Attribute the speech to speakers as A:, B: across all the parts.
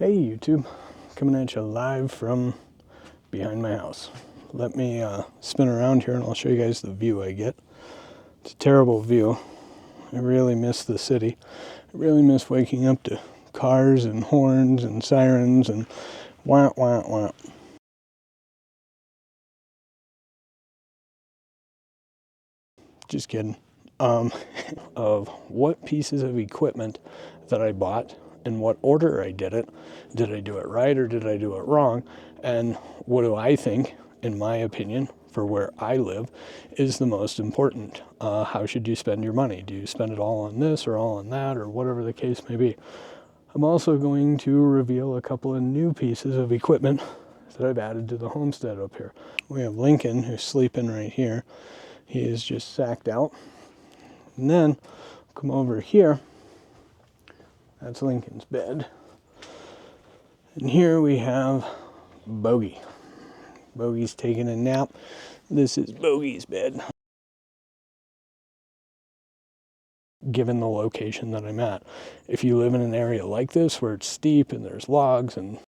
A: Hey YouTube, coming at you live from behind my house. Let me spin around here and I'll show you guys the view I get. It's a terrible view. I really miss the city. I really miss waking up to cars and horns and sirens and wah wah wah. Just kidding. Of what pieces of equipment that I bought, in what order I did it. Did I do it right or did I do it wrong? And what do I think, in my opinion, for where I live, is the most important? How should you spend your money? Do you spend it all on this or all on that or whatever the case may be? I'm also going to reveal a couple of new pieces of equipment that I've added to the homestead up here. We have Lincoln, who's sleeping right here. He is just sacked out. And then come over here. That's Lincoln's bed. And here we have Bogey. Bogey's taking a nap. This is Bogey's bed. Given the location that I'm at. If you live in an area like this where it's steep and there's logs and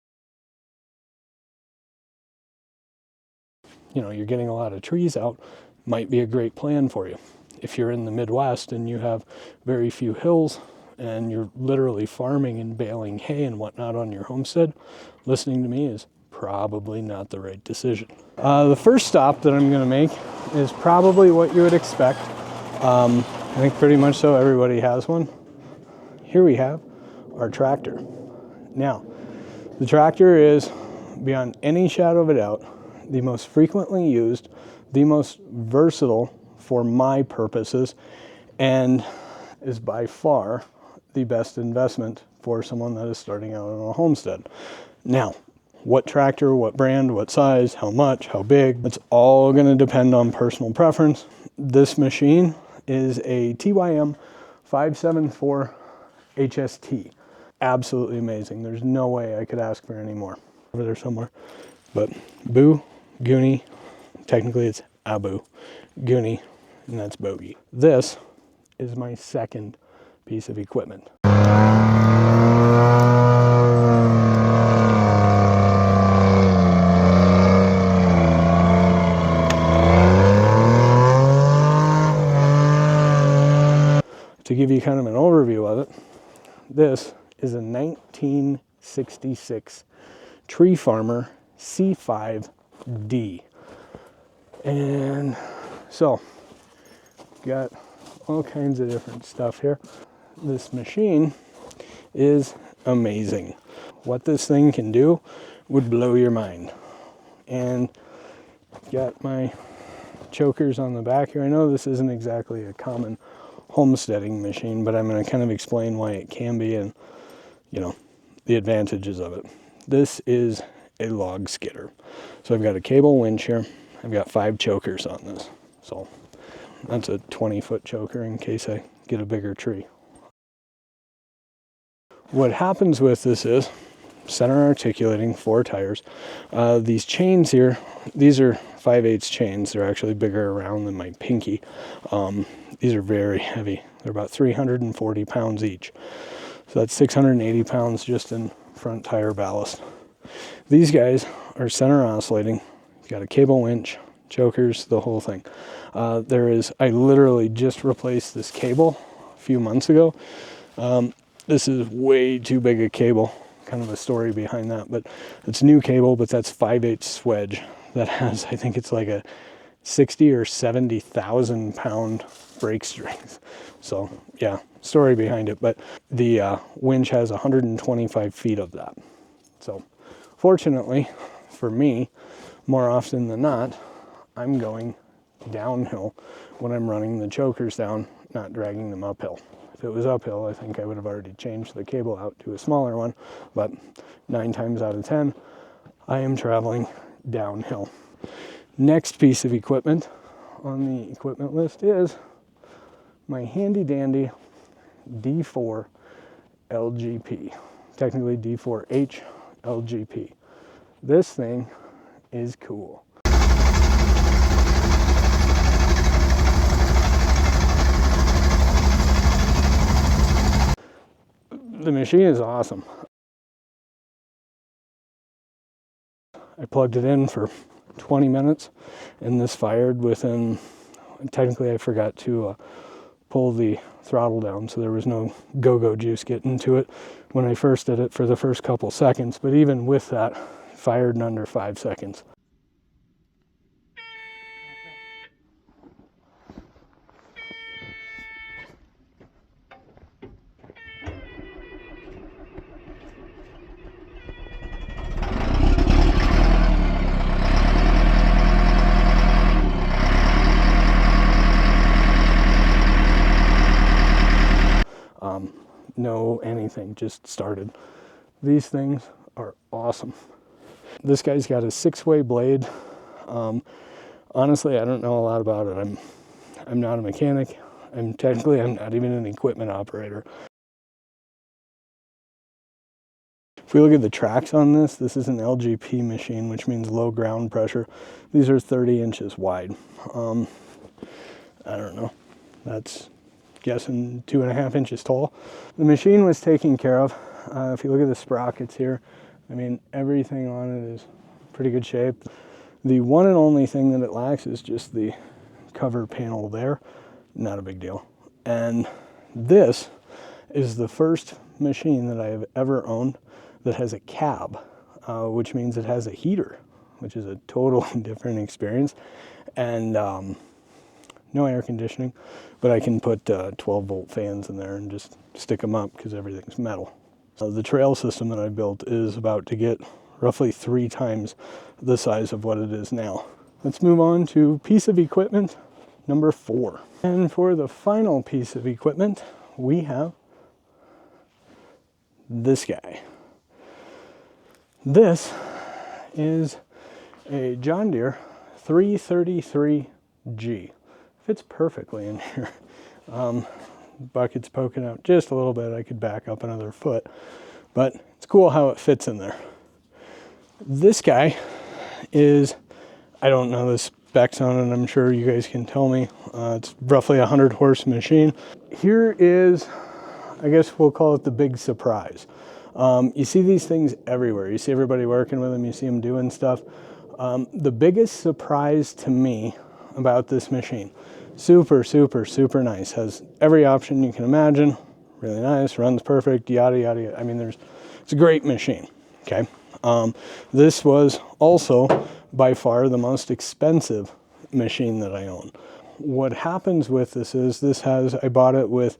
A: you're getting a lot of trees out, might be a great plan for you. If you're in the Midwest and you have very few hills and you're literally farming and baling hay and whatnot on your homestead, listening to me is probably not the right decision. The first stop that I'm going to make is probably what you would expect. I think pretty much so everybody has one. Here we have our tractor. Now, the tractor is, beyond any shadow of a doubt, the most frequently used, the most versatile for my purposes, and is by far the best investment for someone that is starting out on a homestead. Now, what tractor, what brand, what size, how much, how big, it's all going to depend on personal preference. This machine is a TYM 574 HST. Absolutely amazing. There's no way I could ask for any more. Over there somewhere. But Boo, Goonie, technically it's Abu, Goonie, and that's Bogey. This is my second piece of equipment. To give you kind of an overview of it, this is a 1966 Tree Farmer C5D. And so, got all kinds of different stuff here. This machine is amazing. What this thing can do would blow your mind. And got my chokers on the back here. I know this isn't exactly a common homesteading machine, but I'm going to kind of explain why it can be and, the advantages of it. This is a log skidder. So I've got a cable winch here. I've got 5 chokers on this. So that's a 20-foot choker in case I get a bigger tree. What happens with this is center articulating 4 tires. These chains here, these are 5/8 chains. They're actually bigger around than my pinky. These are very heavy. They're about 340 pounds each. So that's 680 pounds just in front tire ballast. These guys are center oscillating. You've got a cable winch, chokers, the whole thing. I literally just replaced this cable a few months ago. This is way too big a cable. Kind of a story behind that, but it's new cable, but that's 5/8 swedge that has, I think it's like a 60 or 70,000 pound brake strings. So yeah, story behind it, but the winch has 125 feet of that. So fortunately for me, more often than not, I'm going downhill when I'm running the chokers down, not dragging them uphill. If it was uphill, I think I would have already changed the cable out to a smaller one, but 9 times out of 10, I am traveling downhill. Next piece of equipment on the equipment list is my handy dandy D4 LGP, technically D4H LGP. This thing is cool. The machine is awesome. I plugged it in for 20 minutes and this fired within, technically I forgot to pull the throttle down, so there was no go-go juice getting to it when I first did it for the first couple seconds, but even with that, it fired in under 5 seconds. No anything, just started. These things are awesome. This guy's got a 6-way blade. Honestly, I don't know a lot about it. I'm not a mechanic. I'm not even an equipment operator. If we look at the tracks on this, this is an LGP machine, which means low ground pressure. These are 30 inches wide. I don't know. That's guessing 2.5 inches tall. The machine was taken care of. If you look at the sprockets here, I mean, everything on it is pretty good shape. The one and only thing that it lacks is just the cover panel there. Not a big deal. And this is the first machine that I have ever owned that has a cab, which means it has a heater, which is a totally different experience. And no air conditioning, but I can put 12-volt fans in there and just stick them up because everything's metal. The trail system that I built is about to get roughly 3 times the size of what it is now. Let's move on to piece of equipment number 4. And for the final piece of equipment, we have this guy. This is a John Deere 333G. Fits perfectly in here. Bucket's poking out just a little bit. I could back up another foot, but it's cool how it fits in there. This guy is, I don't know the specs on it. I'm sure you guys can tell me. It's roughly a 100-horse machine. Here is, I guess we'll call it the big surprise. You see these things everywhere. You see everybody working with them. You see them doing stuff. The biggest surprise to me about this machine, super, super, super nice. Has every option you can imagine. Really nice, runs perfect, yada, yada, yada. I mean, it's a great machine, okay? This was also by far the most expensive machine that I own. What happens with this is I bought it with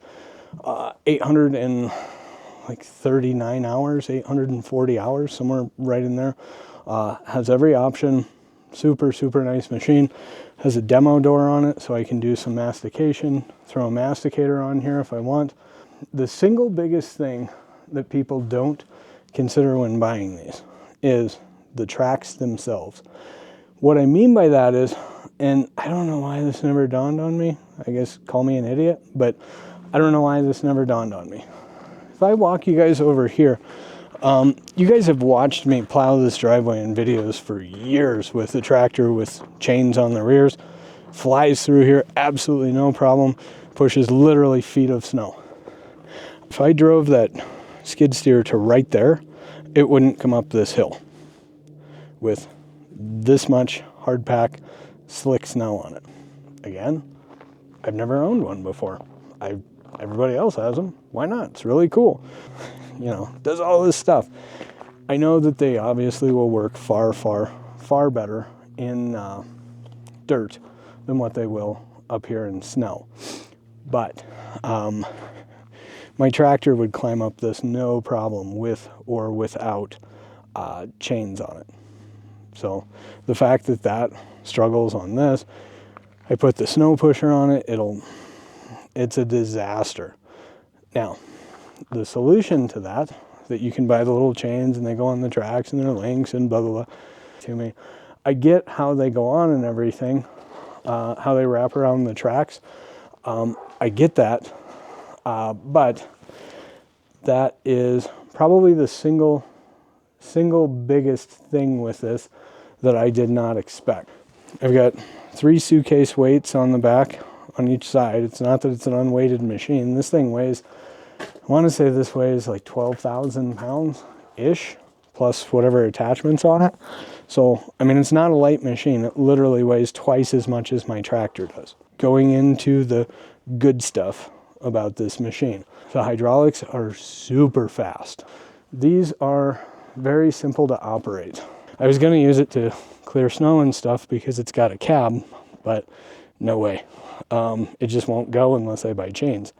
A: 839 hours, 840 hours, somewhere right in there. Has every option. Super, super nice machine. Has a demo door on it, so I can do some mastication, throw a masticator on here if I want. The single biggest thing that people don't consider when buying these is the tracks themselves. What I mean by that is, and I don't know why this never dawned on me, I guess call me an idiot, but I don't know why this never dawned on me. If I walk you guys over here, you guys have watched me plow this driveway in videos for years with the tractor with chains on the rears. Flies through here, absolutely no problem. Pushes literally feet of snow. If I drove that skid steer to right there, it wouldn't come up this hill with this much hard pack, slick snow on it. Again, I've never owned one before. Everybody else has them. Why not? It's really cool. You know, does all this stuff. I know that they obviously will work far, far, far better in dirt than what they will up here in snow. But my tractor would climb up this no problem with or without chains on it. So the fact that that struggles on this, I put the snow pusher on it, it's a disaster. Now, the solution to that you can buy the little chains and they go on the tracks and they're links and blah, blah, blah to me. I get how they go on and everything, how they wrap around the tracks. I get that, but that is probably the single biggest thing with this that I did not expect. I've got 3 suitcase weights on the back on each side. It's not that it's an unweighted machine. This thing weighs, I want to say this weighs like 12,000 pounds-ish, plus whatever attachments on it. So, I mean, it's not a light machine. It literally weighs twice as much as my tractor does. Going into the good stuff about this machine. The hydraulics are super fast. These are very simple to operate. I was going to use it to clear snow and stuff because it's got a cab, but no way. It just won't go unless I buy chains.